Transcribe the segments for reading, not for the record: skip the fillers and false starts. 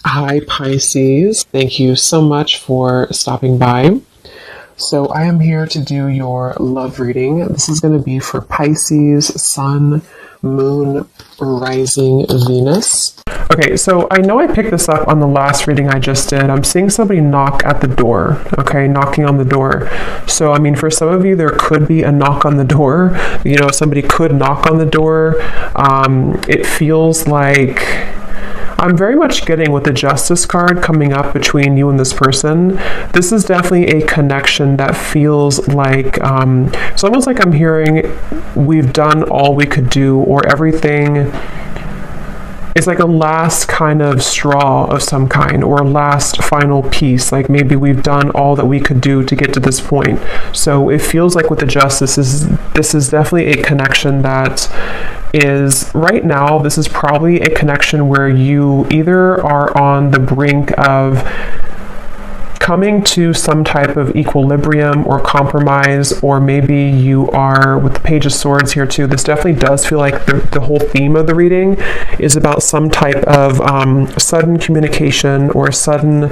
Hi, Pisces. Thank you so much for stopping by. So I am here to do your love reading. This is going to be for Pisces, Sun, Moon, Rising, Venus. Okay, so I know I picked this up on the last reading I just did. I'm seeing somebody knock at the door, okay, knocking on the door. So, I mean, for some of you, there could be a knock on the door. You know, somebody could knock on the door. It feels like I'm very much getting with the Justice card coming up between you and this person. This is definitely a connection that feels like, it's almost like I'm hearing we've done all we could do, or everything is like a last kind of straw of some kind, or a last final piece. Like maybe we've done all that we could do to get to this point. So it feels like with the Justice, this is definitely a connection that is right now, this is probably a connection where you either are on the brink of coming to some type of equilibrium or compromise, or maybe you are with the Page of Swords here too. This definitely does feel like the whole theme of the reading is about some type of sudden communication, or sudden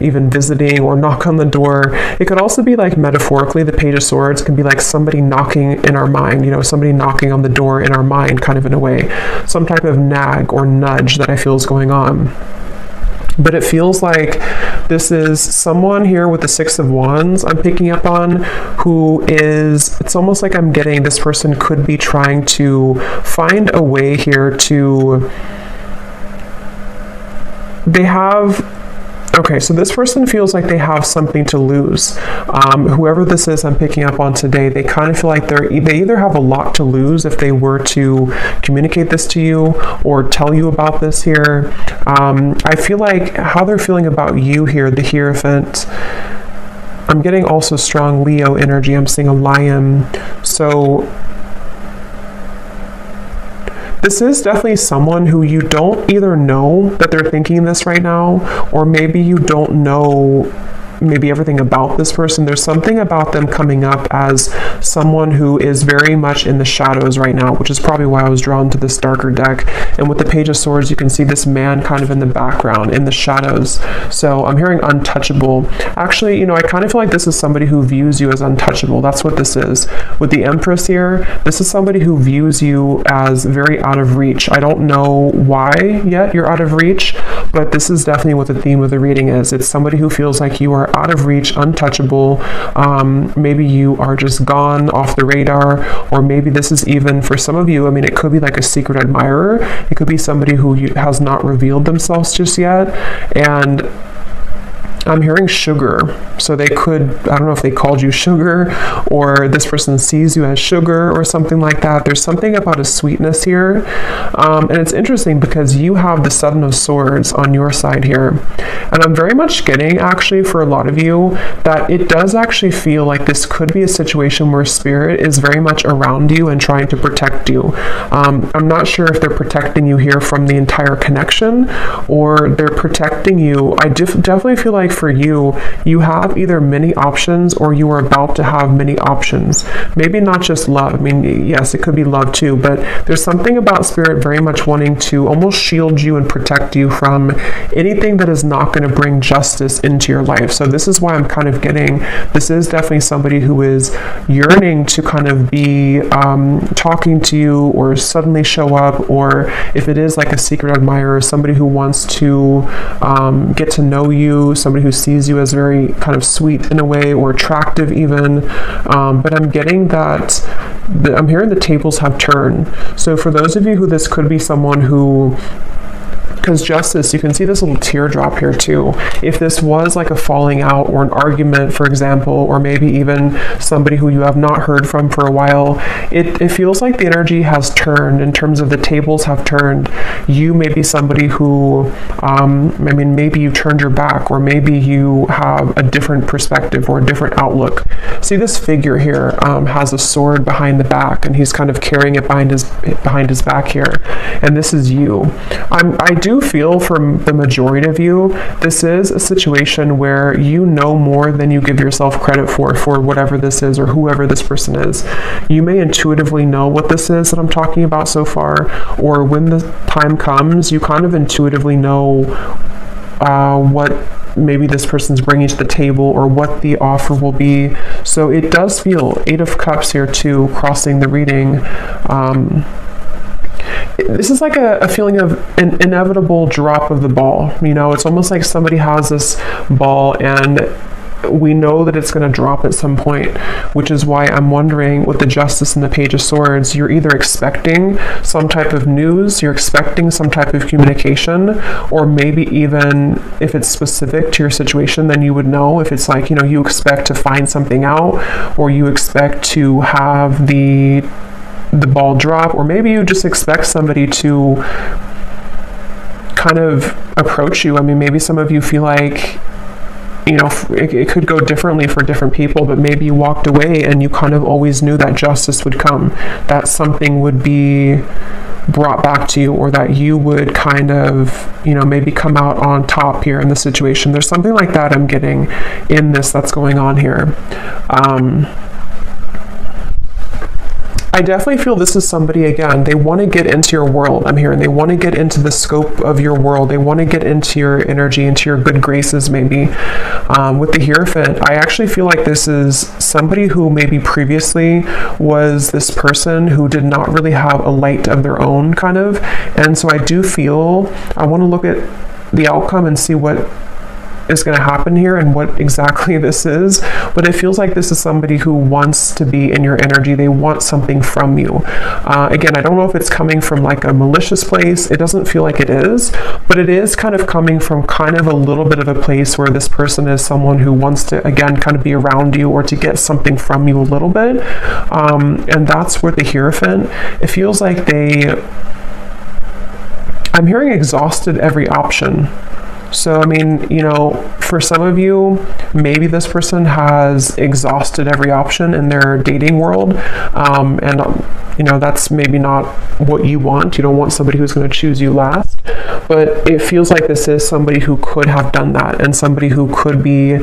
even visiting or knock on the door. It could also be like metaphorically, the Page of Swords can be like somebody knocking in our mind, you know, somebody knocking on the door in our mind, kind of in a way, some type of nag or nudge that I feel is going on. But it feels like this is someone here with the Six of Wands I'm picking up on, who is, it's almost like I'm getting this person could be trying to find a way here to, okay, so this person feels like they have something to lose. Whoever this is I'm picking up on today, they kind of feel like they either have a lot to lose if they were to communicate this to you or tell you about this here. I feel like how they're feeling about you here, the Hierophant. I'm getting also strong Leo energy. I'm seeing a lion. So this is definitely someone who you don't either know that they're thinking this right now, or maybe you don't know maybe everything about this person. There's something about them coming up as someone who is very much in the shadows right now, which is probably why I was drawn to this darker deck. And with the Page of Swords, you can see this man kind of in the background, in the shadows. So I'm hearing untouchable. Actually, you know, I kind of feel like this is somebody who views you as untouchable. That's what this is. With the Empress here, this is somebody who views you as very out of reach. I don't know why yet you're out of reach, but this is definitely what the theme of the reading is. It's somebody who feels like you are out of reach, untouchable. Maybe you are just gone off the radar, or maybe this is even for some of you, I mean, it could be like a secret admirer. It could be somebody who has not revealed themselves just yet. And I'm hearing sugar. So they could, I don't know if they called you sugar, or this person sees you as sugar or something like that. There's something about a sweetness here. And it's interesting because you have the Seven of Swords on your side here. And I'm very much getting, actually, for a lot of you, that it does actually feel like this could be a situation where Spirit is very much around you and trying to protect you. I'm not sure if they're protecting you here from the entire connection, or they're protecting you. I definitely feel like for you, you have either many options, or you are about to have many options. Maybe not just love. I mean, yes, it could be love too, but there's something about Spirit very much wanting to almost shield you and protect you from anything that is not going to bring justice into your life. So this is why I'm kind of getting, this is definitely somebody who is yearning to kind of be talking to you, or suddenly show up, or if it is like a secret admirer, somebody who wants to get to know you, somebody who sees you as very kind of sweet in a way, or attractive even. But I'm getting that, I'm hearing the tables have turned. So for those of you who this could be someone who, because Justice, you can see this little teardrop here too. If this was like a falling out or an argument, for example, or maybe even somebody who you have not heard from for a while, it feels like the energy has turned in terms of the tables have turned. You may be somebody who, I mean, maybe you turned your back, or maybe you have a different perspective or a different outlook. See, this figure here has a sword behind the back, and he's kind of carrying it behind his back here. And this is you. I do do feel from the majority of you, this is a situation where you know more than you give yourself credit for whatever this is or whoever this person is. You may intuitively know what this is that I'm talking about so far, or when the time comes, you kind of intuitively know what maybe this person's bringing to the table or what the offer will be. So it does feel 8 of Cups here too, crossing the reading. This is like a feeling of an inevitable drop of the ball. You know, it's almost like somebody has this ball and we know that it's going to drop at some point, which is why I'm wondering with the Justice and the Page of Swords, you're either expecting some type of news, you're expecting some type of communication, or maybe even if it's specific to your situation, then you would know. If it's like, you know, you expect to find something out, or you expect to have the ball drop, or maybe you just expect somebody to kind of approach you. I mean, maybe some of you feel like, you know, it could go differently for different people, but maybe you walked away and you kind of always knew that justice would come, that something would be brought back to you, or that you would kind of, you know, maybe come out on top here in the situation. There's something like that I'm getting in this that's going on here. I definitely feel this is somebody, again, they want to get into your world. I'm hearing they want to get into the scope of your world. They want to get into your energy, into your good graces, maybe. With the Hierophant, I actually feel like this is somebody who maybe previously was this person who did not really have a light of their own, kind of. And so I do feel, I want to look at the outcome and see what is going to happen here and what exactly this is, but it feels like this is somebody who wants to be in your energy. They want something from you. Again, I don't know if it's coming from like a malicious place. It doesn't feel like it is, but it is kind of coming from kind of a little bit of a place where this person is someone who wants to, again, kind of be around you or to get something from you a little bit. And that's where the Hierophant, it feels like I'm hearing exhausted every option. So, I mean, you know, for some of you, maybe this person has exhausted every option in their dating world. You know, that's maybe not what you want. You don't want somebody who's going to choose you last. But it feels like this is somebody who could have done that, and somebody who could be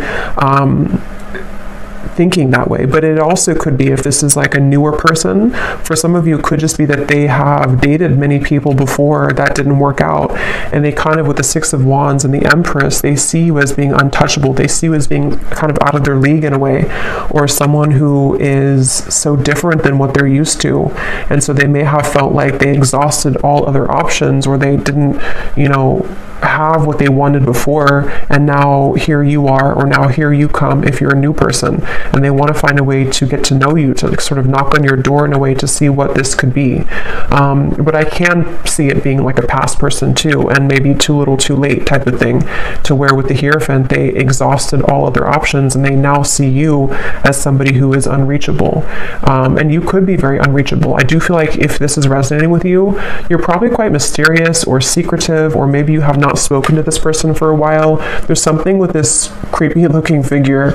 thinking that way. But it also could be, if this is like a newer person, for some of you, it could just be that they have dated many people before that didn't work out, and they kind of, with the Six of Wands and the Empress, they see you as being untouchable. They see you as being kind of out of their league in a way, or someone who is so different than what they're used to. And so they may have felt like they exhausted all other options, or they didn't, you know, have what they wanted before, and now here you are, or now here you come if you're a new person, and they want to find a way to get to know you, to like sort of knock on your door in a way to see what this could be. But I can see it being like a past person too, and maybe too little too late type of thing, to where with the Hierophant, they exhausted all other options and they now see you as somebody who is unreachable. And you could be very unreachable. I do feel like if this is resonating with you, you're probably quite mysterious or secretive, or maybe you have not spoken to this person for a while. There's something with this creepy looking figure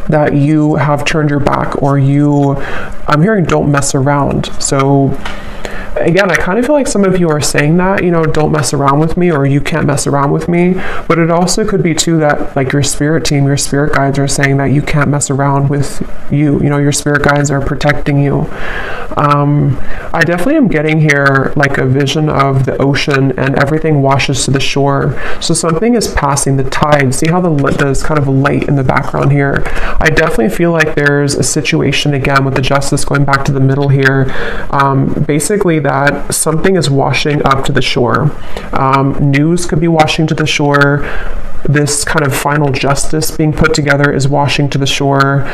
that you have turned your back, or I'm hearing don't mess around. So again, I kind of feel like some of you are saying that, you know, don't mess around with me, or you can't mess around with me. But it also could be too that like your spirit team, your spirit guides are saying that you can't mess around with you. You know, your spirit guides are protecting you. I definitely am getting here like a vision of the ocean and everything washes to the shore. So something is passing the tide. See how there's kind of a light in the background here. I definitely feel like there's a situation, again, with the Justice going back to the middle here. Basically that something is washing up to the shore. News could be washing to the shore. This kind of final justice being put together is washing to the shore.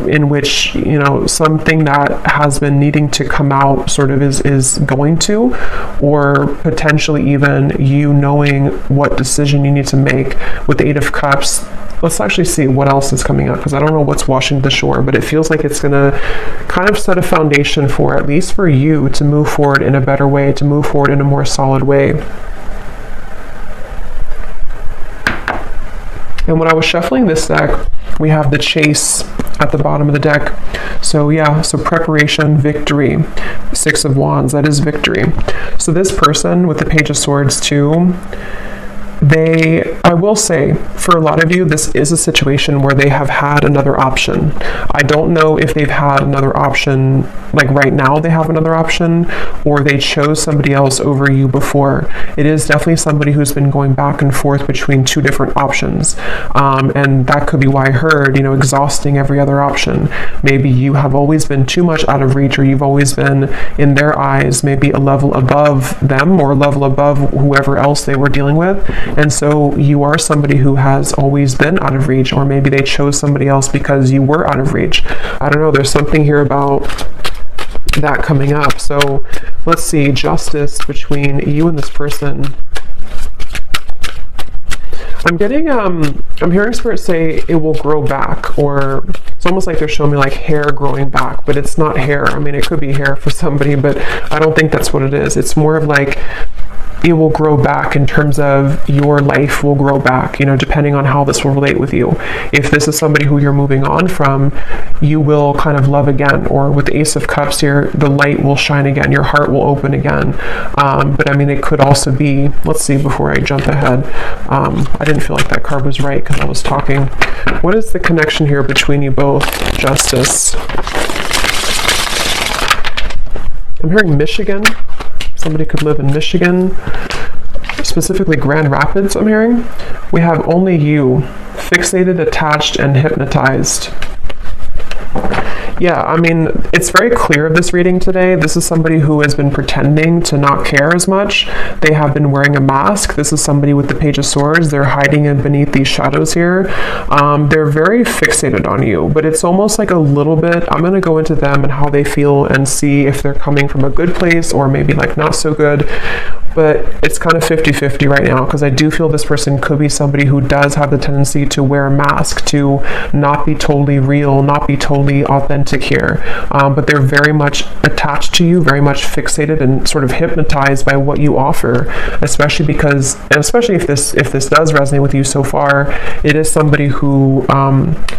In which, you know, something that has been needing to come out sort of is going to, or potentially even you knowing what decision you need to make. With the Eight of Cups, let's actually see what else is coming up, because I don't know what's washing the shore, but it feels like it's going to kind of set a foundation for, at least for you, to move forward in a better way, to move forward in a more solid way. And when I was shuffling this deck, we have the Chase at the bottom of the deck. So yeah, so preparation, victory, 6 of Wands, that is victory. So this person with the Page of Swords too, I will say, for a lot of you, this is a situation where they have had another option. I don't know if they've had another option, like right now they have another option, or they chose somebody else over you before. It is definitely somebody who's been going back and forth between 2 different options. And that could be why I heard, exhausting every other option. Maybe you have always been too much out of reach, or you've always been, in their eyes, maybe a level above them or a level above whoever else they were dealing with. And so you are somebody who has always been out of reach, or maybe they chose somebody else because you were out of reach. I don't know, there's something here about that coming up. So let's see, justice between you and this person. I'm getting, I'm hearing Spirit say it will grow back, or it's almost like they're showing me like hair growing back, but it's not hair. I mean, it could be hair for somebody, but I don't think that's what it is. It's more of like, it will grow back in terms of your life will grow back, depending on how this will relate with you. If this is somebody who you're moving on from, you will kind of love again, or with the Ace of Cups here, the light will shine again, your heart will open again. But I mean, it could also be, let's see, before I jump ahead, I didn't feel like that card was right because I was talking. What is the connection here between you both? Justice. I'm hearing Michigan. Somebody could live in Michigan, specifically Grand Rapids, I'm hearing. We have only you, fixated, attached, and hypnotized. Yeah, I mean, it's very clear of this reading today. This is somebody who has been pretending to not care as much. They have been wearing a mask. This is somebody with the Page of Swords. They're hiding in beneath these shadows here. They're very fixated on you, but it's almost like a little bit, I'm going to go into them and how they feel and see if they're coming from a good place or maybe like not so good. But it's kind of 50-50 right now, because I do feel this person could be somebody who does have the tendency to wear a mask, to not be totally real, not be totally authentic here. But they're very much attached to you, very much fixated and sort of hypnotized by what you offer, especially because, and especially if this does resonate with you so far, it is somebody who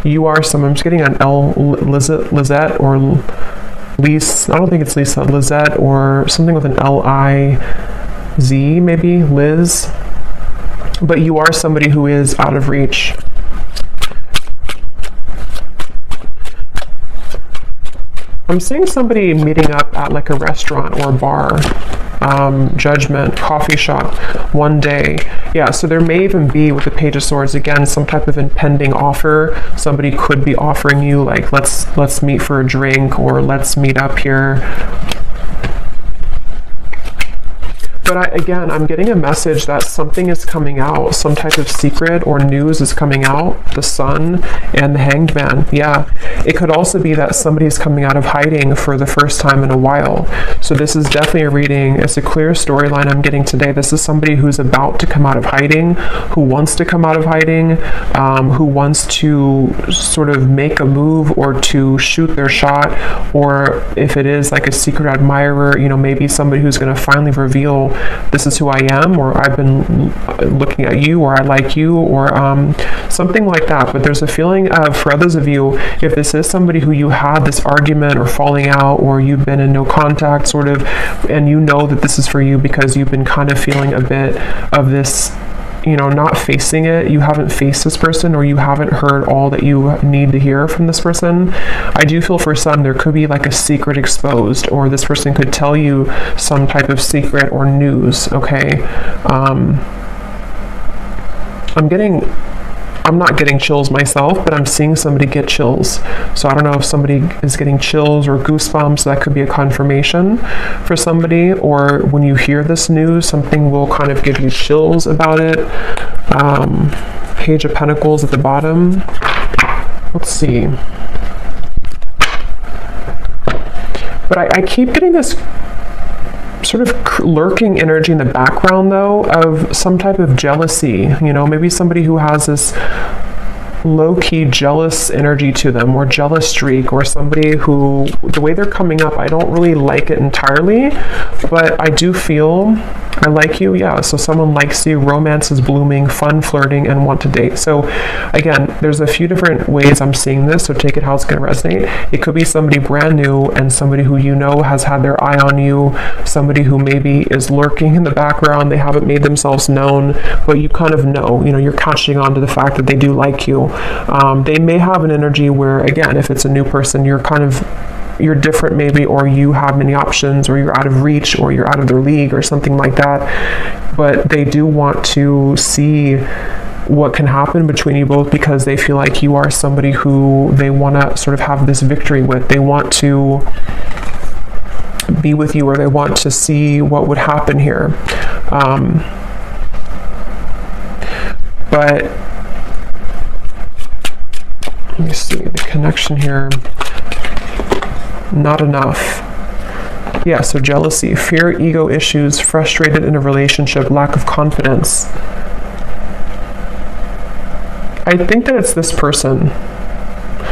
you are someone, I'm just getting an Lizette or Lise, I don't think it's Lisa, Lizette or something with an L-I-Z, maybe, Liz. But you are somebody who is out of reach. I'm seeing somebody meeting up at like a restaurant or a bar, Judgment, coffee shop, one day. Yeah, so there may even be, with the Page of Swords, again, some type of impending offer. Somebody could be offering you like, let's meet for a drink, or let's meet up here. But I'm getting a message that something is coming out, some type of secret or news is coming out, the Sun and the Hanged Man. Yeah, it could also be that somebody's coming out of hiding for the first time in a while. So this is definitely a reading. It's a clear storyline I'm getting today. This is somebody who's about to come out of hiding, who wants to come out of hiding, who wants to sort of make a move or to shoot their shot, or if it is like a secret admirer, maybe somebody who's going to finally reveal, this is who I am, or I've been looking at you, or I like you, or something like that. But there's a feeling of, for others of you, if this is somebody who you had this argument or falling out, or you've been in no contact sort of, and you know that this is for you because you've been kind of feeling a bit of this, not facing it, you haven't faced this person, or you haven't heard all that you need to hear from this person. I do feel for some there could be like a secret exposed, or this person could tell you some type of secret or news, okay? I'm not getting chills myself, but I'm seeing somebody get chills. So I don't know if somebody is getting chills or goosebumps. That could be a confirmation for somebody, or when you hear this news, something will kind of give you chills about it. Page of Pentacles at the bottom. Let's see. But I keep getting this sort of lurking energy in the background, though, of some type of jealousy. Maybe somebody who has this low-key jealous energy to them, or jealous streak, or somebody who, the way they're coming up, I don't really like it entirely, but I do feel I like you, yeah. So someone likes you, romance is blooming, fun flirting, and want to date. So again, there's a few different ways I'm seeing this, so take it how it's going to resonate. It could be somebody brand new and somebody who you know has had their eye on you, somebody who maybe is lurking in the background, they haven't made themselves known, but you kind of know, you're catching on to the fact that they do like you. They may have an energy where, again, if it's a new person, you're different maybe, or you have many options, or you're out of reach, or you're out of their league, or something like that. But they do want to see what can happen between you both, because they feel like you are somebody who they want to sort of have this victory with. They want to be with you, or they want to see what would happen here. But let me see the connection here. Not enough. Yeah, so jealousy, fear, ego issues, frustrated in a relationship, lack of confidence. I think that it's this person.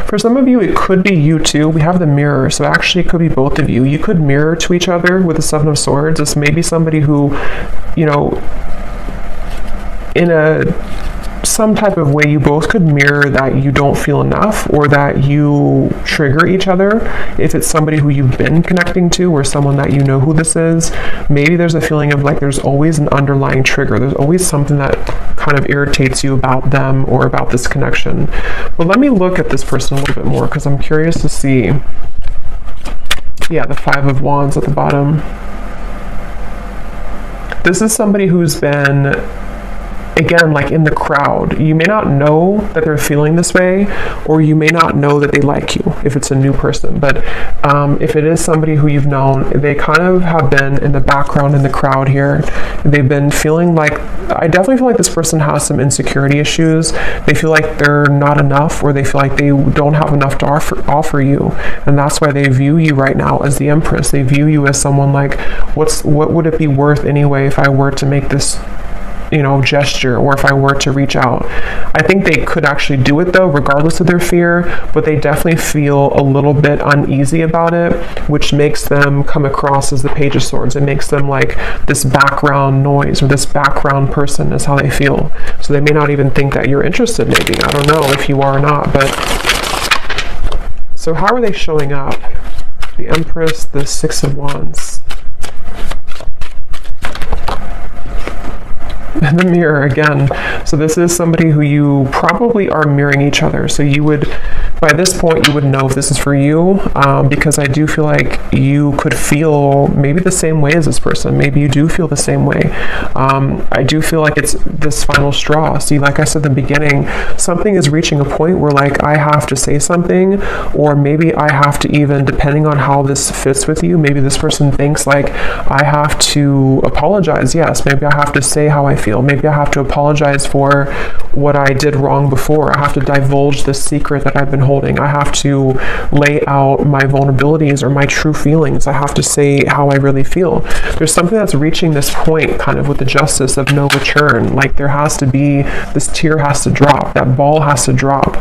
For some of you, it could be you too. We have the mirror, so actually it could be both of you. You could mirror to each other with the Seven of Swords. This may be somebody who, in some type of way, you both could mirror that you don't feel enough, or that you trigger each other. If it's somebody who you've been connecting to, or someone that you know who this is, maybe there's a feeling of like there's always an underlying trigger. There's always something that kind of irritates you about them or about this connection. But let me look at this person a little bit more, because I'm curious to see. Yeah, the Five of Wands at the bottom. This is somebody who's been, again, like in the crowd. You may not know that they're feeling this way, or you may not know that they like you if it's a new person. But if it is somebody who you've known, they kind of have been in the background in the crowd here. They've been feeling like, I definitely feel like this person has some insecurity issues. They feel like they're not enough, or they feel like they don't have enough to offer you. And that's why they view you right now as the Empress. They view you as someone like, what would it be worth anyway if I were to make this gesture, or if I were to reach out. I think they could actually do it though, regardless of their fear, but they definitely feel a little bit uneasy about it, which makes them come across as the Page of Swords. It makes them like this background noise, or this background person is how they feel. So they may not even think that you're interested, maybe. I don't know if you are or not, but so how are they showing up? The Empress, the Six of Wands. And the Mirror again. So this is somebody who you probably are mirroring each other. So you would, by this point, you would know if this is for you, because I do feel like you could feel maybe the same way as this person. Maybe you do feel the same way. I do feel like it's this final straw. See, like I said in the beginning, something is reaching a point where like I have to say something, or maybe I have to, even depending on how this fits with you, maybe this person thinks like I have to apologize. Yes, maybe I have to say how I feel. Maybe I have to apologize for what I did wrong before. I have to divulge the secret that I've been holding. I have to lay out my vulnerabilities or my true feelings. I have to say how I really feel. There's something that's reaching this point kind of with the Justice of no return. Like there has to be, this tear has to drop. That ball has to drop.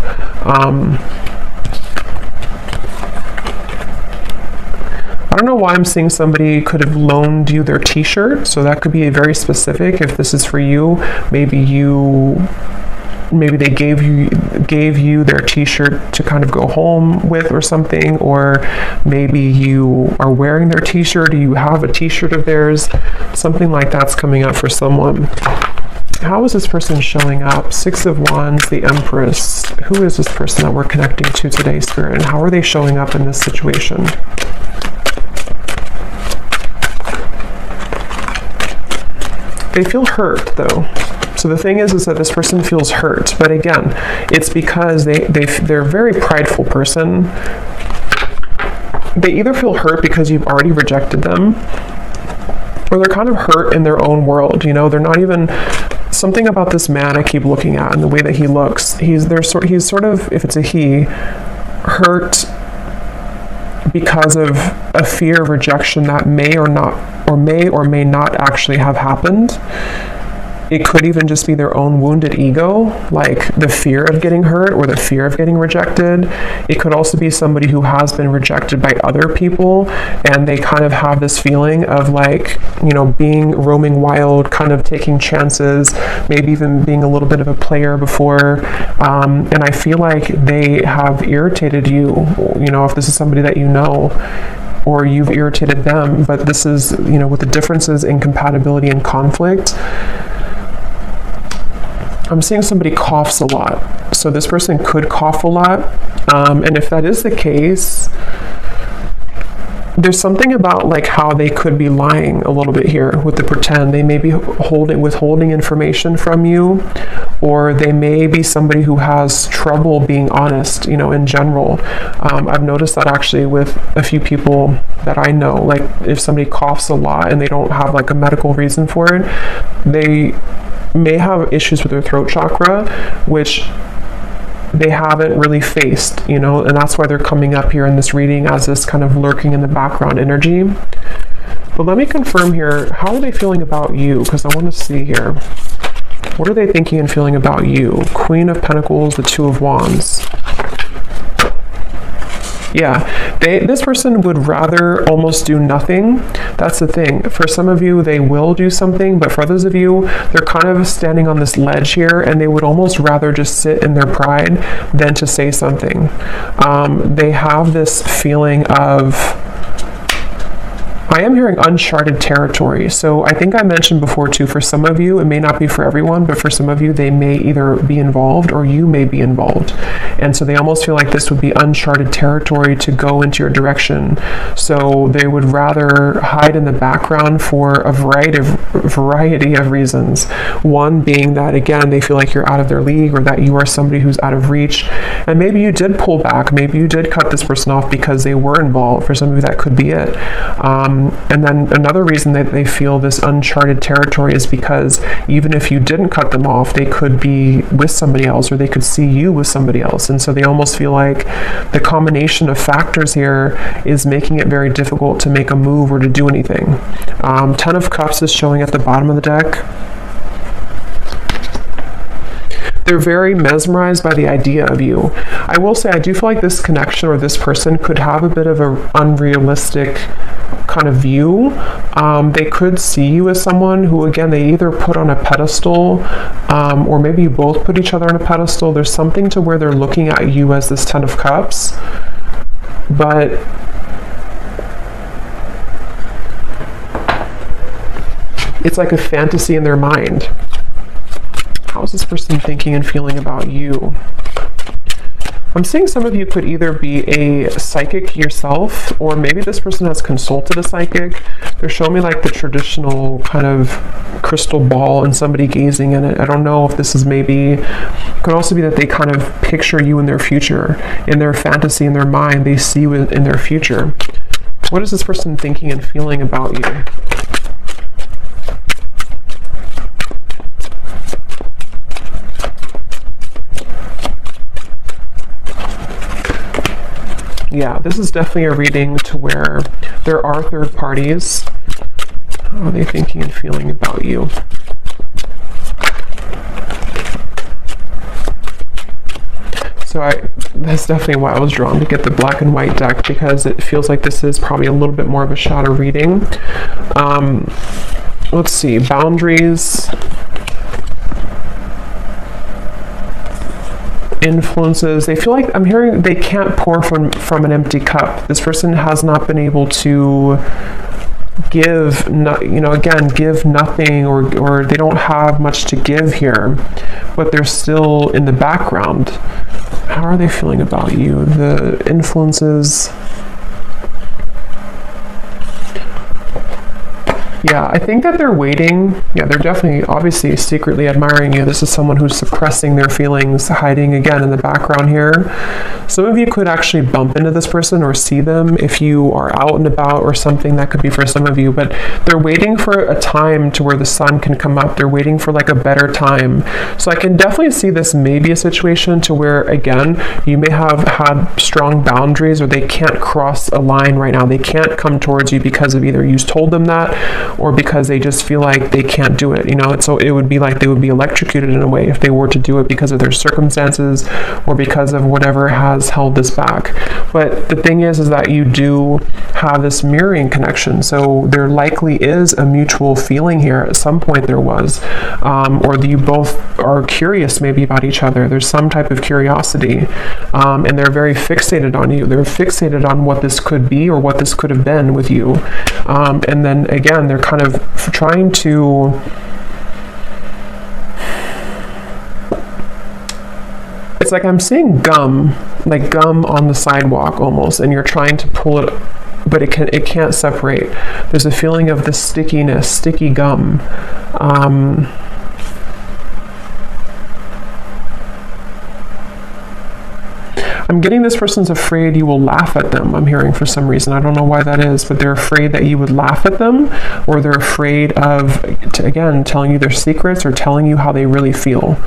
I don't know why I'm seeing somebody could have loaned you their t-shirt, so that could be very specific. If this is for you, maybe they gave you their t-shirt to kind of go home with or something, or maybe you are wearing their t-shirt, or you have a t-shirt of theirs. Something like that's coming up for someone. How is this person showing up? Six of Wands, the Empress. Who is this person that we're connecting to today, Spirit, and how are they showing up in this situation? They feel hurt though. So the thing is that this person feels hurt, but again, it's because they're a very prideful person. They either feel hurt because you've already rejected them, or they're kind of hurt in their own world. They're not even, something about this man I keep looking at and the way that he looks, he's sort of, if it's a he, hurt because of a fear of rejection that may or may not actually have happened. It could even just be their own wounded ego, like the fear of getting hurt or the fear of getting rejected. It could also be somebody who has been rejected by other people, and they kind of have this feeling of like, you know, being roaming wild, kind of taking chances, maybe even being a little bit of a player before. And I feel like they have irritated you, you know, if this is somebody that you know, or you've irritated them. But this is, you know, with the differences in compatibility and conflict, I'm seeing somebody coughs a lot. So this person could cough a lot. And if that is the case, there's something about like how they could be lying a little bit here with the pretend. They may be withholding information from you, or they may be somebody who has trouble being honest, you know, in general. I've noticed that actually with a few people that I know, like if somebody coughs a lot and they don't have like a medical reason for it, they may have issues with their throat chakra, which they haven't really faced, you know, and that's why they're coming up here in this reading as this kind of lurking in the background energy. But let me confirm here, how are they feeling about you? Because I want to see here. What are they thinking and feeling about you? Queen of Pentacles, the Two of Wands. Yeah, this person would rather almost do nothing. That's the thing. For some of you, they will do something, but for others of you, they're kind of standing on this ledge here, and they would almost rather just sit in their pride than to say something. They have this feeling of, I am hearing uncharted territory. So I think I mentioned before too, for some of you, it may not be for everyone, but for some of you, they may either be involved or you may be involved. And so they almost feel like this would be uncharted territory to go into your direction. So they would rather hide in the background for a variety of reasons. One being that, again, they feel like you're out of their league, or that you are somebody who's out of reach. And maybe you did pull back. Maybe you did cut this person off because they were involved. For some of you, that could be it. And then another reason that they feel this uncharted territory is because even if you didn't cut them off, they could be with somebody else, or they could see you with somebody else. And so they almost feel like the combination of factors here is making it very difficult to make a move or to do anything. Ten of Cups is showing at the bottom of the deck. They're very mesmerized by the idea of you. I will say, I do feel like this connection or this person could have a bit of an unrealistic kind of view. They could see you as someone who, again, they either put on a pedestal, or maybe you both put each other on a pedestal. There's something to where they're looking at you as this Ten of Cups, but it's like a fantasy in their mind. How is this person thinking and feeling about you? I'm seeing some of you could either be a psychic yourself, or maybe this person has consulted a psychic. They're showing me like the traditional kind of crystal ball and somebody gazing in it. I don't know if this is maybe, it could also be that they kind of picture you in their future, in their fantasy, in their mind. They see you in their future. What is this person thinking and feeling about you? Yeah, this is definitely a reading to where there are third parties. How are they thinking and feeling about you? So that's definitely why I was drawn to get the black and white deck, because it feels like this is probably a little bit more of a shadow reading. Let's see, boundaries, influences. They feel like, I'm hearing they can't pour from an empty cup. This person has not been able to give, give nothing, or they don't have much to give here, but they're still in the background. How are they feeling about you? The influences. Yeah, I think that they're waiting. Yeah, they're definitely, obviously, secretly admiring you. This is someone who's suppressing their feelings, hiding again in the background here. Some of you could actually bump into this person or see them if you are out and about or something. That could be for some of you, but they're waiting for a time to where the sun can come up. They're waiting for like a better time. So I can definitely see this may be a situation to where, again, you may have had strong boundaries, or they can't cross a line right now. They can't come towards you because of either you told them that, or because they just feel like they can't do it. So it would be like they would be electrocuted in a way if they were to do it because of their circumstances or because of whatever has held this back. But the thing is that you do have this mirroring connection. So there likely is a mutual feeling here. At some point there was, or you both are curious maybe about each other. There's some type of curiosity, and they're very fixated on you. They're fixated on what this could be or what this could have been with you. And then again, they're kind of trying to it's like I'm seeing gum, like gum on the sidewalk almost, and you're trying to pull it, but it can't separate. There's a feeling of this stickiness, sticky gum. I'm getting this person's afraid you will laugh at them. I'm hearing for some reason. I don't know why that is, but they're afraid that you would laugh at them, or they're afraid of, again, telling you their secrets or telling you how they really feel.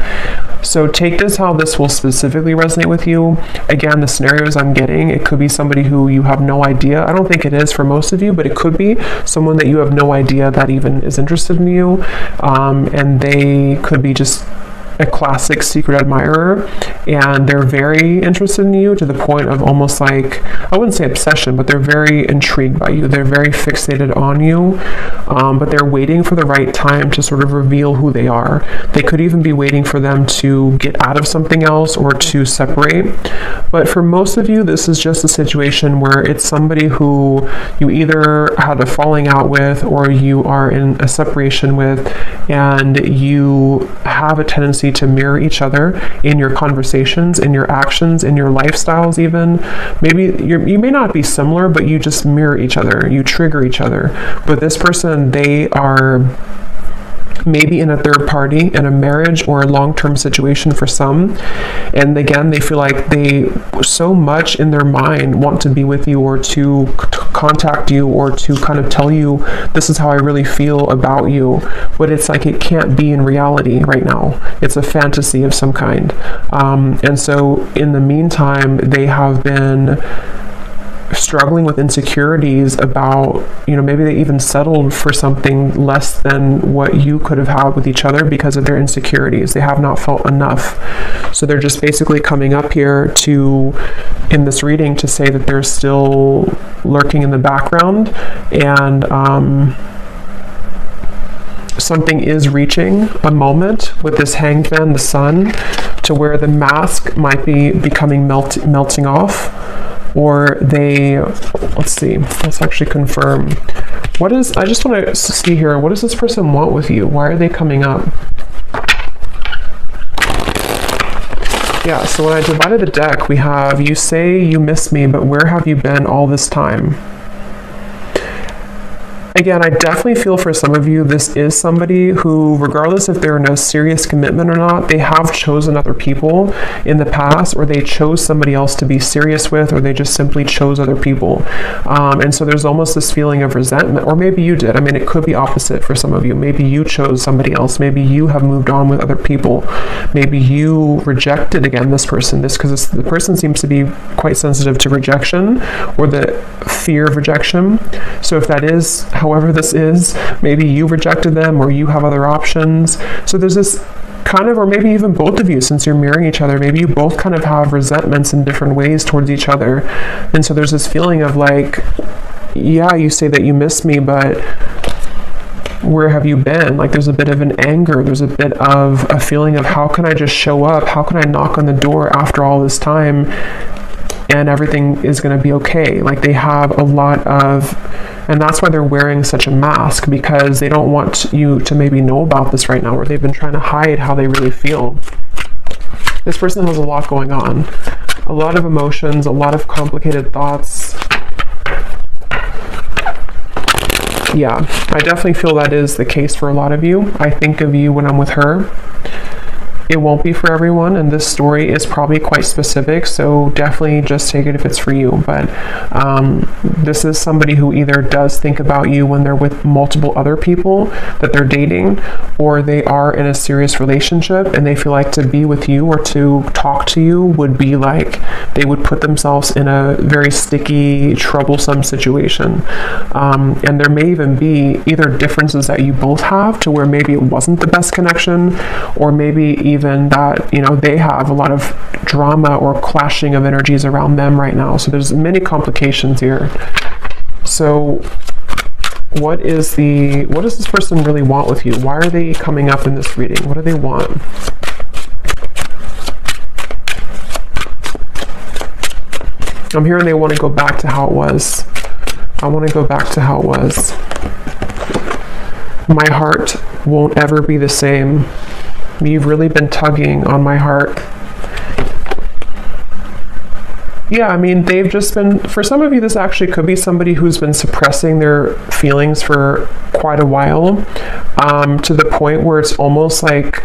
So take this how this will specifically resonate with you. Again, the scenarios I'm getting, it could be somebody who you have no idea. I don't think it is for most of you, but it could be someone that you have no idea that even is interested in you. And they could be just a classic secret admirer, and they're very interested in you to the point of almost like, I wouldn't say obsession, but they're very intrigued by you. They're very fixated on you, but they're waiting for the right time to sort of reveal who they are. They could even be waiting for them to get out of something else or to separate. But for most of you, this is just a situation where it's somebody who you either had a falling out with or you are in a separation with, and you have a tendency to mirror each other in your conversations, in your actions, in your lifestyles even. Maybe you may not be similar, but you just mirror each other. You trigger each other. But this person, they are maybe in a third party, in a marriage or a long-term situation for some. And again, they feel like they so much in their mind want to be with you or to contact you or to kind of tell you, this is how I really feel about you. But it's like it can't be in reality right now. It's a fantasy of some kind. And so in the meantime, they have been struggling with insecurities about, maybe they even settled for something less than what you could have had with each other because of their insecurities. They have not felt enough. So they're just basically coming up here in this reading to say that they're still lurking in the background, and something is reaching a moment with this Hanged Man, the sun, to where the mask might be becoming melting off. Or let's actually confirm. I just want to see here, what does this person want with you? Why are they coming up? Yeah, so when I divided the deck, we have, you say you miss me, but where have you been all this time? Again, I definitely feel for some of you, this is somebody who, regardless if they're in a serious commitment or not, they have chosen other people in the past, or they chose somebody else to be serious with, or they just simply chose other people. And so there's almost this feeling of resentment, or maybe you did. I mean, it could be opposite for some of you. Maybe you chose somebody else. Maybe you have moved on with other people. Maybe you rejected, again, this person. Because the person seems to be quite sensitive to rejection, or the fear of rejection. So if that is, however this is, maybe you rejected them or you have other options. So there's this kind of, or maybe even both of you, since you're mirroring each other, maybe you both kind of have resentments in different ways towards each other. And so there's this feeling of like, yeah, you say that you miss me, but where have you been? Like there's a bit of an anger, there's a bit of a feeling of, how can I just show up? How can I knock on the door after all this time and everything is going to be okay? Like they have a lot of, and that's why they're wearing such a mask, because they don't want you to maybe know about this right now, or they've been trying to hide how they really feel. This person has a lot going on, a lot of emotions, a lot of complicated thoughts. Yeah, I definitely feel that is the case for a lot of you. I think of you when I'm with her. It won't be for everyone, and this story is probably quite specific, so definitely just take it if it's for you. But this is somebody who either does think about you when they're with multiple other people that they're dating, or they are in a serious relationship and they feel like to be with you or to talk to you would be like they would put themselves in a very sticky, troublesome situation. And there may even be either differences that you both have to where maybe it wasn't the best connection, or maybe even that, you know, they have a lot of drama or clashing of energies around them right now. So there's many complications here. So what does this person really want with you? Why are they coming up in this reading? What do they want? I'm hearing they want to go back to how it was. I want to go back to how it was. My heart won't ever be the same. You've really been tugging on my heart. Yeah, I mean, they've just been, for some of you, this actually could be somebody who's been suppressing their feelings for quite a while, to the point where it's almost like,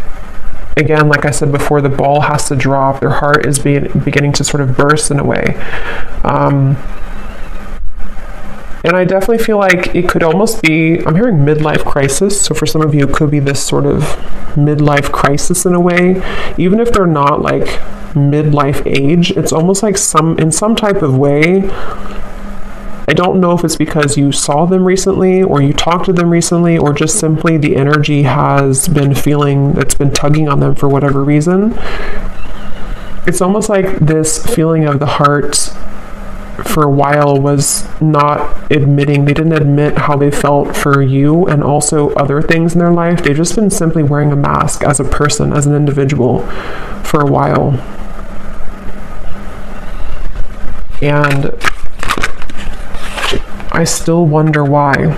again, like I said before, the ball has to drop. Their heart is beginning to sort of burst in a way. And I definitely feel like it could almost be, I'm hearing midlife crisis. So for some of you, it could be this sort of midlife crisis in a way. Even if they're not like midlife age, it's almost like in some type of way. I don't know if it's because you saw them recently or you talked to them recently, or just simply the energy has been feeling, it's been tugging on them for whatever reason. It's almost like this feeling of the heart for a while was not admitting, they didn't admit how they felt for you and also other things in their life. They've just been simply wearing a mask as a person, as an individual for a while. And I still wonder why.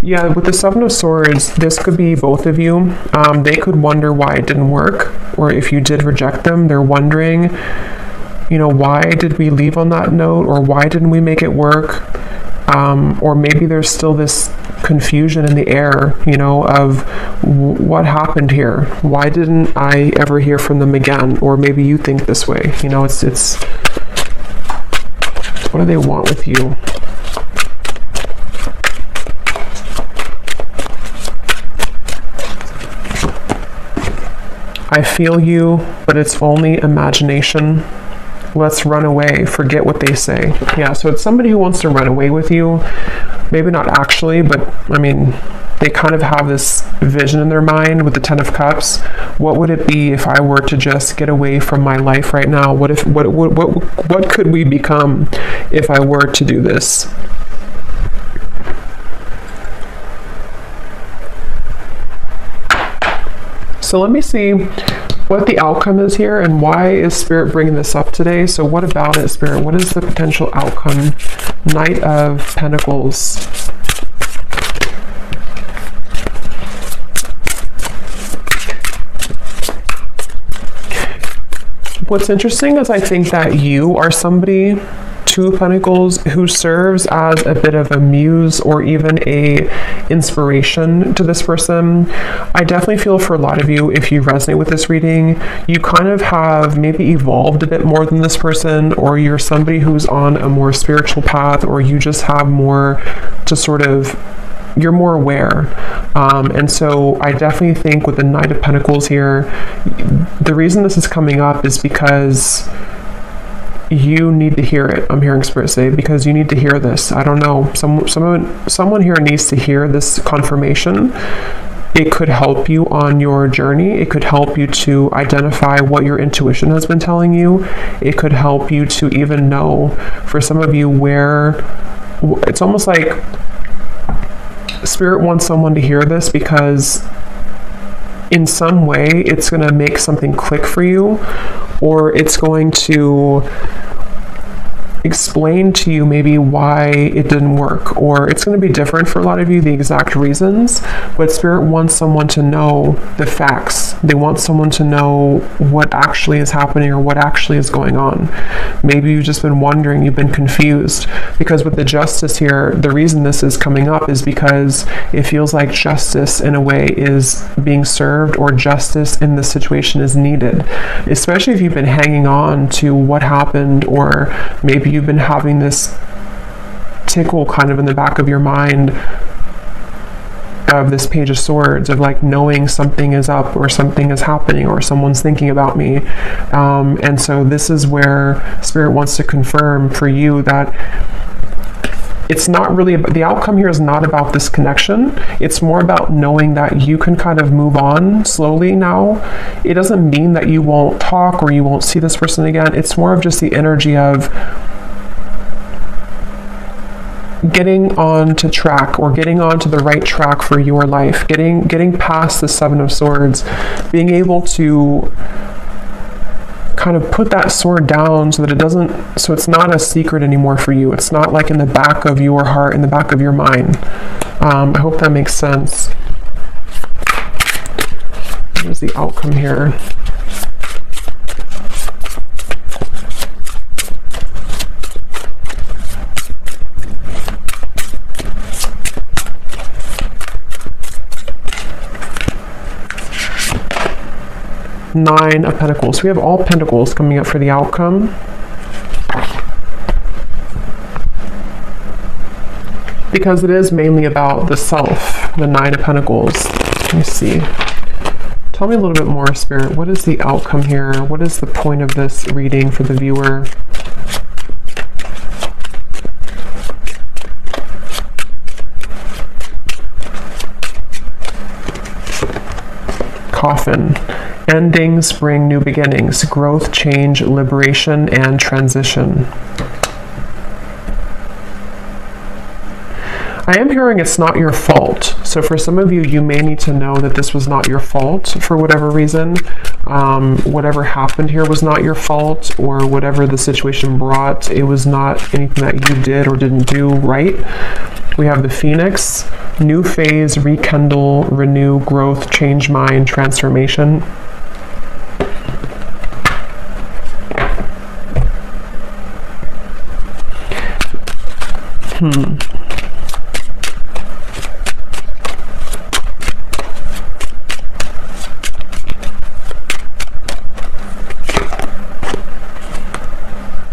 Yeah, with the Seven of Swords, this could be both of you. They could wonder why it didn't work, or if you did reject them, they're wondering, you know, why did we leave on that note, or why didn't we make it work? Or maybe there's still this confusion in the air, you know, of what happened here? Why didn't I ever hear from them again? Or maybe you think this way, you know, it's what do they want with you? I feel you, but it's only imagination. Let's run away. Forget what they say. Yeah, so it's somebody who wants to run away with you. Maybe not actually, but I mean, they kind of have this vision in their mind with the Ten of Cups. What would it be if I were to just get away from my life right now? What could we become if I were to do this? So let me see what the outcome is here and why is Spirit bringing this up today. So what about it, Spirit? What is the potential outcome? Knight of Pentacles. What's interesting is I think that you are somebody, Two of Pentacles, who serves as a bit of a muse or even a inspiration to this person. I definitely feel for a lot of you, if you resonate with this reading, you kind of have maybe evolved a bit more than this person, or you're somebody who's on a more spiritual path, or you just have more to sort of, you're more aware. And so I definitely think with the Knight of Pentacles here, the reason this is coming up is because you need to hear it. I'm hearing Spirit say, because you need to hear this. I don't know. Someone here needs to hear this confirmation. It could help you on your journey. It could help you to identify what your intuition has been telling you. It could help you to even know, for some of you, where it's almost like Spirit wants someone to hear this because in some way it's going to make something click for you, or it's going to explain to you maybe why it didn't work, or it's going to be different for a lot of you, the exact reasons, but Spirit wants someone to know the facts. They want someone to know what actually is happening or what actually is going on. Maybe you've just been wondering, you've been confused, because with the Justice here, the reason this is coming up is because it feels like justice in a way is being served, or justice in this situation is needed, especially if you've been hanging on to what happened, or maybe you've been having this tickle kind of in the back of your mind of this Page of Swords, of like knowing something is up, or something is happening, or someone's thinking about me. And so this is where Spirit wants to confirm for you that it's not really about, the outcome here is not about this connection. It's more about knowing that you can kind of move on slowly now. It doesn't mean that you won't talk or you won't see this person again. It's more of just the energy of getting on to track, or getting on to the right track for your life, getting past the Seven of Swords, being able to kind of put that sword down so that so it's not a secret anymore for you. It's not like in the back of your heart, in the back of your mind. I hope that makes sense. What is the outcome here? Nine of Pentacles. So we have all Pentacles coming up for the outcome. Because it is mainly about the self, the Nine of Pentacles. Let me see. Tell me a little bit more, Spirit. What is the outcome here? What is the point of this reading for the viewer? Coffin. Endings bring new beginnings, growth, change, liberation, and transition. I am hearing it's not your fault. So for some of you, you may need to know that this was not your fault for whatever reason. Whatever happened here was not your fault, or whatever the situation brought, it was not anything that you did or didn't do right. We have the Phoenix, new phase, rekindle, renew, growth, change mind, transformation.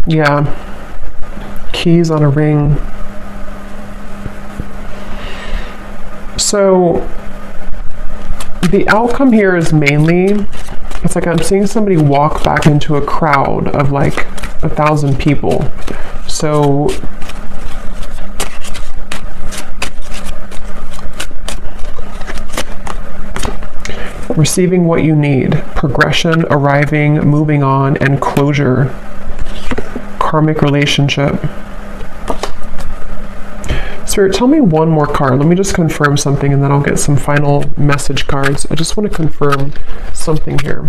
Yeah. Keys on a ring. So the outcome here is mainly, it's like I'm seeing somebody walk back into a crowd of like 1,000 people. So receiving what you need, progression, arriving, moving on, and closure. Karmic relationship. Spirit, tell me one more card. Let me just confirm something, and then I'll get some final message cards. I just want to confirm something here.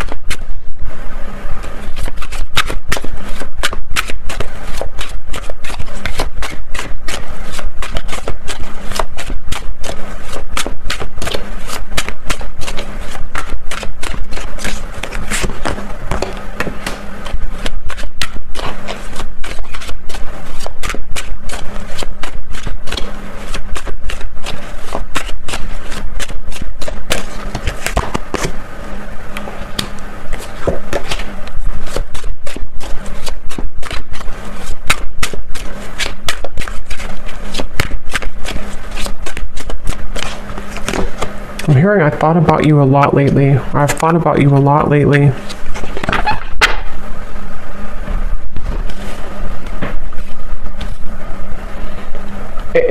I'm hearing I thought about you a lot lately. I've thought about you a lot lately.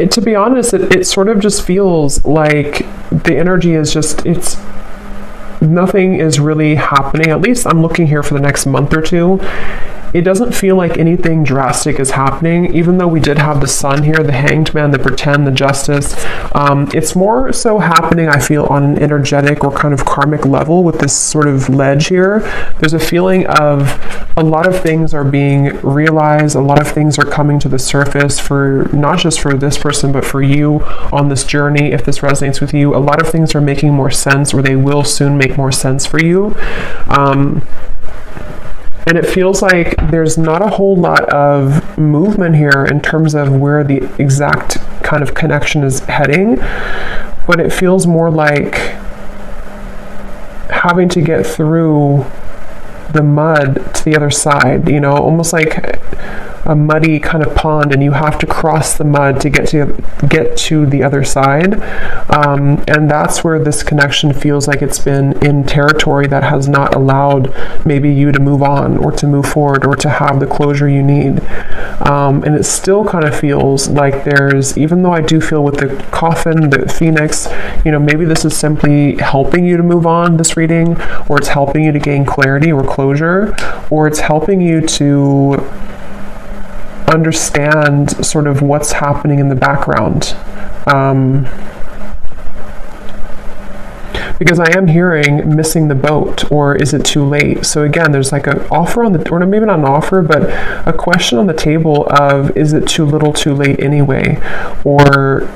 To be honest, it sort of just feels like the energy is just, nothing is really happening. At least I'm looking here for the next month or two. it doesn't feel like anything drastic is happening, even though we did have the Sun here, the Hanged Man, the Pretend, the Justice. It's more so happening, I feel, on an energetic or kind of karmic level with this sort of ledge here. There's a feeling of a lot of things are being realized, a lot of things are coming to the surface for not just for this person, but for you on this journey. If this resonates with you, a lot of things are making more sense, or they will soon make more sense for you. And it feels like there's not a whole lot of movement here in terms of where the exact kind of connection is heading, but it feels more like having to get through the mud to the other side, you know, almost like a muddy kind of pond, and you have to cross the mud to get to the other side, and that's where this connection feels like it's been in territory that has not allowed maybe you to move on or to move forward or to have the closure you need, and it still kind of feels like there's, even though I do feel with the coffin, the phoenix, you know, maybe this is simply helping you to move on, this reading, or it's helping you to gain clarity or closure, or it's helping you to understand sort of what's happening in the background. Because I am hearing missing the boat, or is it too late? So again, there's like an offer on the, or maybe not an offer, but a question on the table of, is it too little too late anyway? Or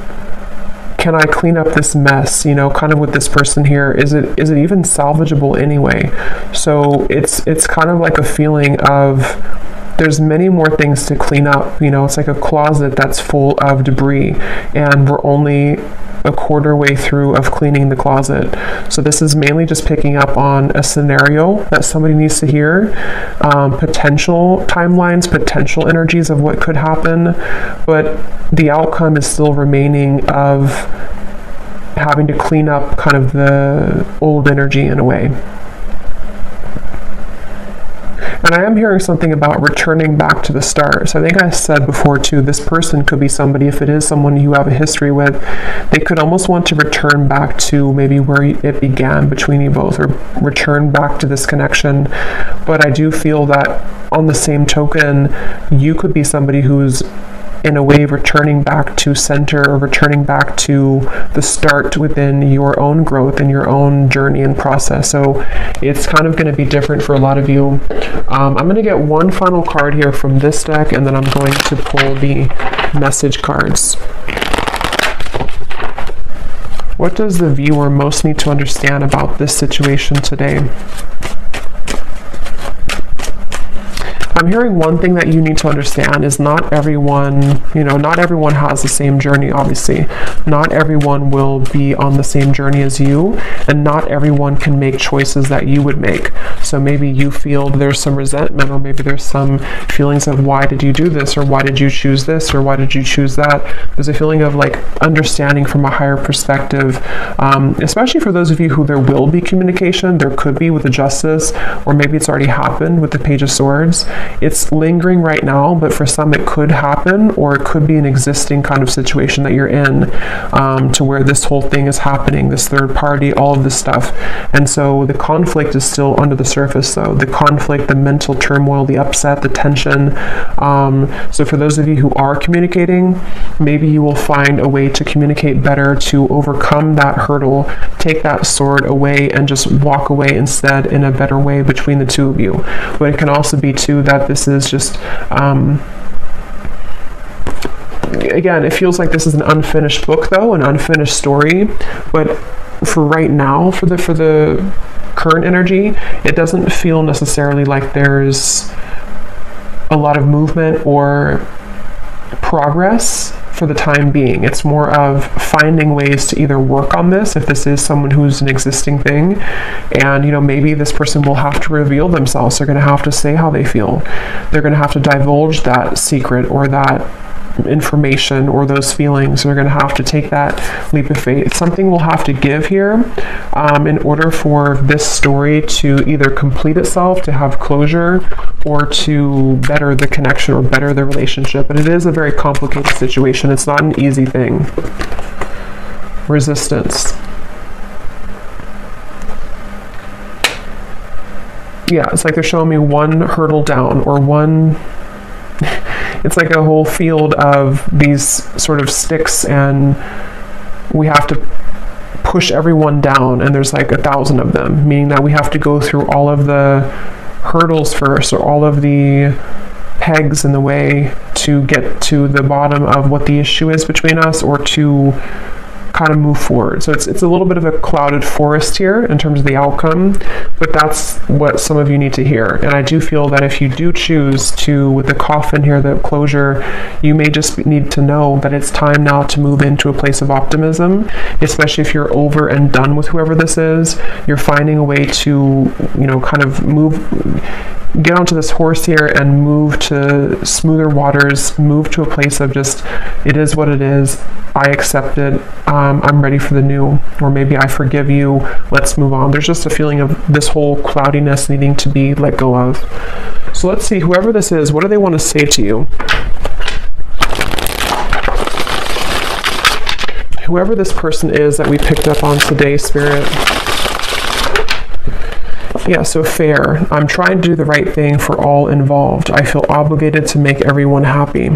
can I clean up this mess, you know, kind of with this person here? Is it even salvageable anyway? So it's kind of like a feeling of, there's many more things to clean up, you know, it's like a closet that's full of debris, and we're only a quarter way through of cleaning the closet. So this is mainly just picking up on a scenario that somebody needs to hear, potential timelines, potential energies of what could happen, but the outcome is still remaining of having to clean up kind of the old energy in a way. And I am hearing something about returning back to the start. So I think I said before too, this person could be somebody, if it is someone you have a history with, they could almost want to return back to maybe where it began between you both, or return back to this connection. But I do feel that on the same token, you could be somebody who's in a way returning back to center, or returning back to the start within your own growth and your own journey and process. So it's kind of going to be different for a lot of you. I'm going to get one final card here from this deck, and then I'm going to pull the message cards. What does the viewer most need to understand about this situation today? I'm hearing one thing that you need to understand is not everyone, you know, not everyone has the same journey, obviously. Not everyone will be on the same journey as you, and not everyone can make choices that you would make. So maybe you feel there's some resentment, or maybe there's some feelings of, why did you do this, or why did you choose this, or why did you choose that? There's a feeling of like understanding from a higher perspective, especially for those of you who there will be communication. There could be with the Justice, or maybe it's already happened with the Page of Swords. It's lingering right now, but for some it could happen, or it could be an existing kind of situation that you're in, to where this whole thing is happening, this third party, all of this stuff. And so the conflict is still under the surface though. The conflict, the mental turmoil, the upset, the tension. So for those of you who are communicating, maybe you will find a way to communicate better, to overcome that hurdle, take that sword away, and just walk away instead in a better way between the two of you. But it can also be too that this is just, again, it feels like this is an unfinished book though, an unfinished story, but for right now, for the current energy, it doesn't feel necessarily like there's a lot of movement or progress for the time being. It's more of finding ways to either work on this, if this is someone who's an existing thing, and you know, maybe this person will have to reveal themselves. They're going to have to say how they feel. They're going to have to divulge that secret, or that information, or those feelings. They're going to have to take that leap of faith. Something will have to give here in order for this story to either complete itself, to have closure, or to better the connection or better the relationship. And it is a very complicated situation. It's not an easy thing. Resistance. Yeah, it's like they're showing me one hurdle down, or one, it's like a whole field of these sort of sticks, and we have to push everyone down, and there's like 1,000 of them, meaning that we have to go through all of the hurdles first, or all of the pegs in the way to get to the bottom of what the issue is between us, or to kind of move forward. So it's a little bit of a clouded forest here in terms of the outcome, but that's what some of you need to hear. And I do feel that if you do choose to, with the coffin here, the closure, you may just need to know that it's time now to move into a place of optimism, especially if you're over and done with whoever this is. You're finding a way to, you know, kind of get onto this horse here and move to smoother waters, move to a place of just, it is what it is, I accept it, I'm ready for the new, or maybe I forgive you, let's move on. There's just a feeling of this whole cloudiness needing to be let go of. So let's see, whoever this is, what do they want to say to you? Whoever this person is that we picked up on today, Spirit. Yeah, so fair. I'm trying to do the right thing for all involved. I feel obligated to make everyone happy.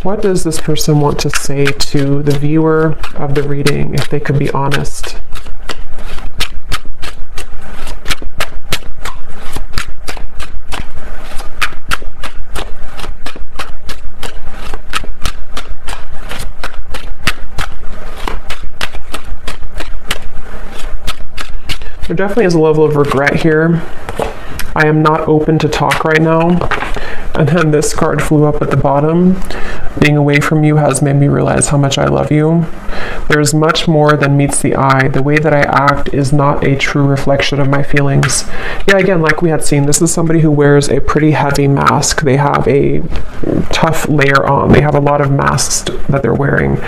What does this person want to say to the viewer of the reading, if they could be honest? There definitely is a level of regret here. I am not open to talk right now. And then this card flew up at the bottom. Being away from you has made me realize how much I love you. There's much more than meets the eye. The way that I act is not a true reflection of my feelings. Yeah, again, like we had seen, this is somebody who wears a pretty heavy mask. They have a tough layer on. They have a lot of masks that they're wearing.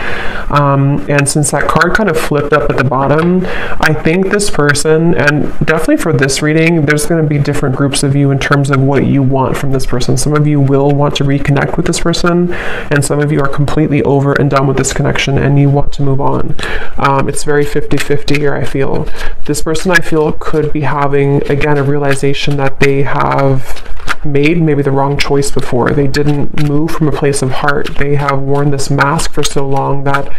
And since that card kind of flipped up at the bottom, I think this person, and definitely for this reading, there's going to be different groups of you in terms of what you want from this person. Some of you will want to reconnect with this person, and some of you are completely over and done with this connection and you want to move on. It's very 50-50 here, I feel. This person, I feel, could be having, again, a realization that they have made maybe the wrong choice before. They didn't move from a place of heart. They have worn this mask for so long that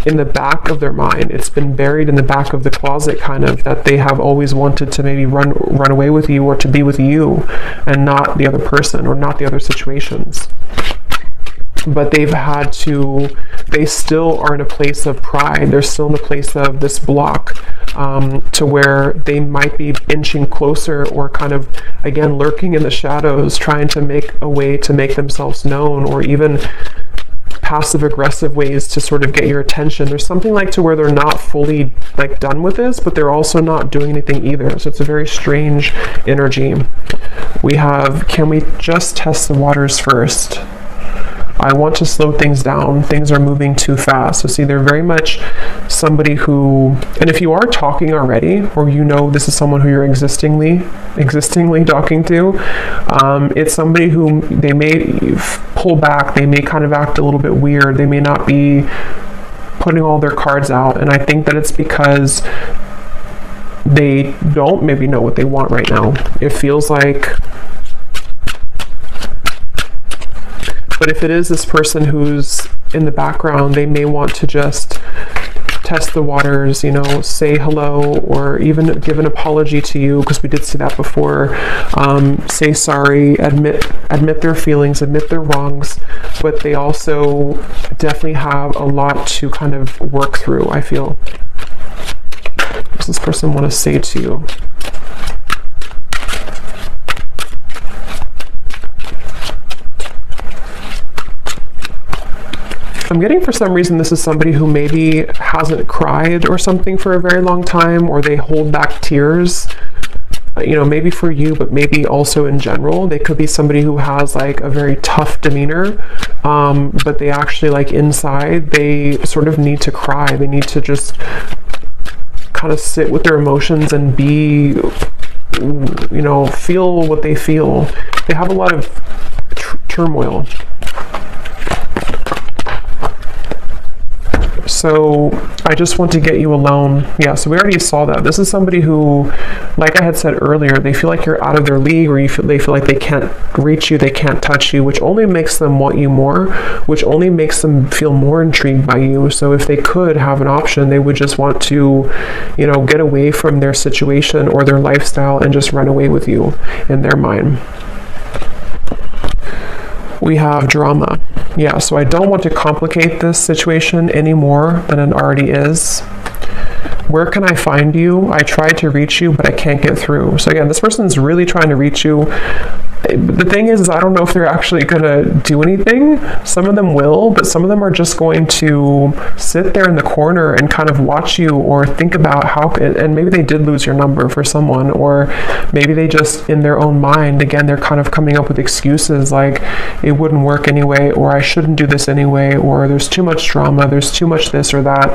in the back of their mind, it's been buried in the back of the closet, kind of, that they have always wanted to maybe run away with you, or to be with you and not the other person, or not the other situations. But they've had to, they still are in a place of pride. They're still in a place of this block, to where they might be inching closer, or kind of, again, lurking in the shadows, trying to make a way to make themselves known, or even passive aggressive ways to sort of get your attention. There's something like to where they're not fully like done with this, but they're also not doing anything either. So it's a very strange energy. We have, can we just test the waters first? I want to slow things down. Things are moving too fast. So see, they're very much somebody who, and if you are talking already, or you know this is someone who you're existingly talking to, it's somebody who they may pull back. They may kind of act a little bit weird. They may not be putting all their cards out. And I think that it's because they don't maybe know what they want right now. It feels like, but if it is this person who's in the background, they may want to just test the waters, you know, say hello, or even give an apology to you, because we did see that before. Say sorry, admit their feelings, admit their wrongs, but they also definitely have a lot to kind of work through, I feel. What does this person want to say to you? I'm getting, for some reason, this is somebody who maybe hasn't cried or something for a very long time, or they hold back tears, you know, maybe for you, but maybe also in general. They could be somebody who has like a very tough demeanor, but they actually, like, inside, they sort of need to cry. They need to just kind of sit with their emotions and be, you know, feel what they feel. They have a lot of turmoil. So I just want to get you alone. Yeah, so we already saw that. This is somebody who, like I had said earlier, they feel like you're out of their league, or they feel like they can't reach you, they can't touch you, which only makes them want you more, which only makes them feel more intrigued by you. So if they could have an option, they would just want to, get away from their situation or their lifestyle and just run away with you in their mind. We have drama. Yeah, so I don't want to complicate this situation any more than it already is. Where can I find you? I tried to reach you, but I can't get through. So again, this person's really trying to reach you. The thing is I don't know if they're actually going to do anything. Some of them will, but some of them are just going to sit there in the corner and kind of watch you, or think about how, and maybe they did lose your number for someone, or maybe they just, in their own mind, again, they're kind of coming up with excuses like it wouldn't work anyway, or I shouldn't do this anyway, or there's too much drama, there's too much this or that.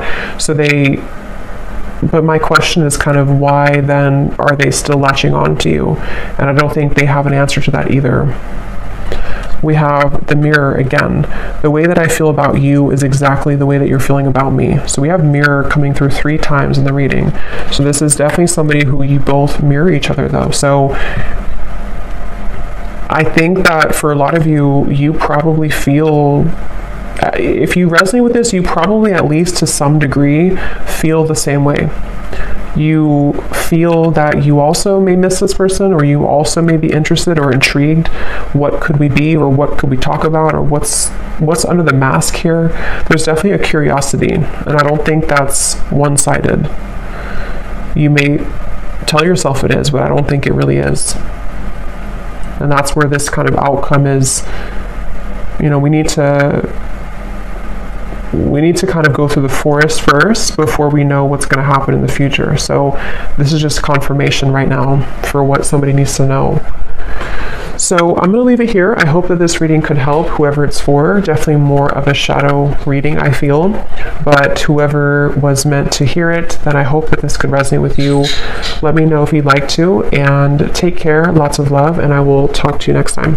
But my question is kind of, why then are they still latching on to you? And I don't think they have an answer to that either. We have the mirror again. The way that I feel about you is exactly the way that you're feeling about me. So we have mirror coming through 3 times in the reading. So this is definitely somebody who you both mirror each other though. So I think that for a lot of you, you probably feel, if you resonate with this, you probably at least to some degree feel the same way. You feel that you also may miss this person, or you also may be interested or intrigued. What could we be, or what could we talk about, or what's under the mask here? There's definitely a curiosity, and I don't think that's one-sided. You may tell yourself it is, but I don't think it really is. And that's where this kind of outcome is. We need to kind of go through the forest first before we know what's going to happen in the future. So this is just confirmation right now for what somebody needs to know. So I'm going to leave it here. I hope that this reading could help whoever it's for. Definitely more of a shadow reading, I feel. But whoever was meant to hear it, then I hope that this could resonate with you. Let me know if you'd like to, and take care. Lots of love, and I will talk to you next time.